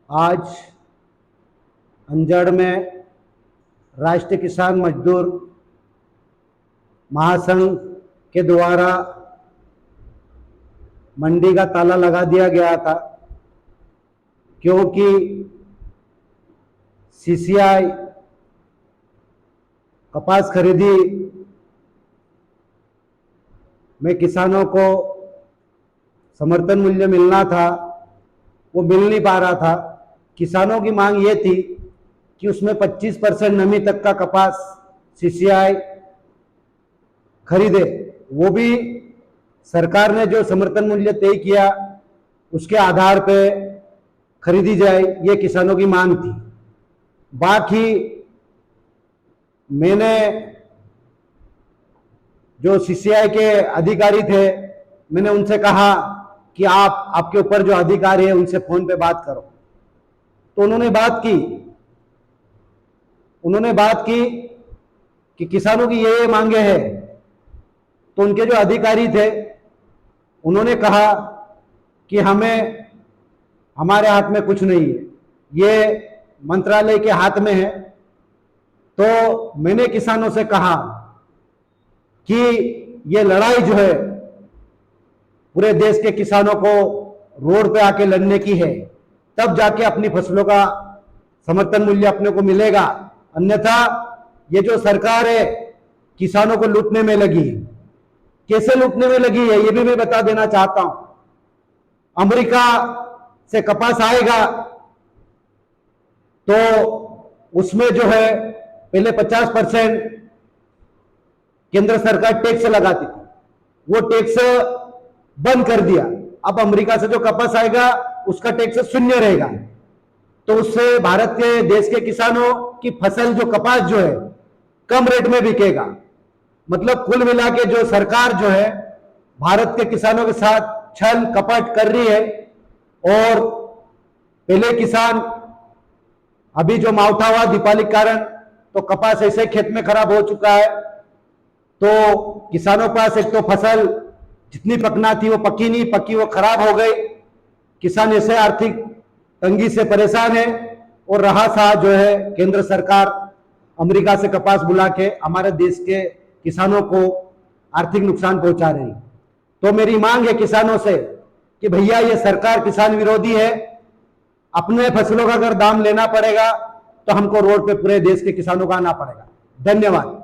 आज अंजड़ में राष्ट्रीय किसान मजदूर महासंघ के द्वारा मंडी का ताला लगा दिया गया था, क्योंकि सीसीआई कपास खरीदी में किसानों को समर्थन मूल्य मिलना था, वो मिल नहीं पा रहा था। किसानों की मांग ये थी कि उसमें 25% नमी तक का कपास सीसीआई खरीदे, वो भी सरकार ने जो समर्थन मूल्य तय किया उसके आधार पे खरीदी जाए, ये किसानों की मांग थी। बाकी मैंने जो सीसीआई के अधिकारी थे, मैंने उनसे कहा कि आपके ऊपर जो अधिकारी है उनसे फोन पे बात करो। तो उन्होंने बात की कि किसानों की ये मांगे हैं। तो उनके जो अधिकारी थे उन्होंने कहा कि हमारे हाथ में कुछ नहीं है, ये मंत्रालय के हाथ में है। तो मैंने किसानों से कहा कि ये लड़ाई जो है पूरे देश के किसानों को रोड पे आके लड़ने की है, तब जाके अपनी फसलों का समर्थन मूल्य अपने को मिलेगा। अन्यथा ये जो सरकार है किसानों को लूटने में लगी है। कैसे लूटने में लगी है ये भी मैं बता देना चाहता हूं। अमेरिका से कपास आएगा तो उसमें जो है पहले 50% केंद्र सरकार टैक्स लगाती थी, वो टैक्स बंद कर दिया। अब अमेरिका से जो कपास आएगा उसका टैक्स शून्य रहेगा। तो उससे भारत के देश के किसानों की फसल जो कपास जो है कम रेट में बिकेगा। मतलब कुल मिला के जो सरकार जो है भारत के किसानों के साथ छल कपट कर रही है। और पहले किसान अभी जो मावठा हुआ दीपावली के कारण, तो कपास ऐसे खेत में खराब हो चुका है। तो किसानों के पास एक तो फसल जितनी पकना थी वो पकी नहीं, पकी वो खराब हो गई। किसान ऐसे आर्थिक तंगी से परेशान है। और रहा सहा जो है केंद्र सरकार अमेरिका से कपास बुला के हमारे देश के किसानों को आर्थिक नुकसान पहुंचा रही। तो मेरी मांग है किसानों से कि भैया ये सरकार किसान विरोधी है। अपने फसलों का अगर दाम लेना पड़ेगा तो हमको रोड पे पूरे देश के किसानों का आना पड़ेगा। धन्यवाद।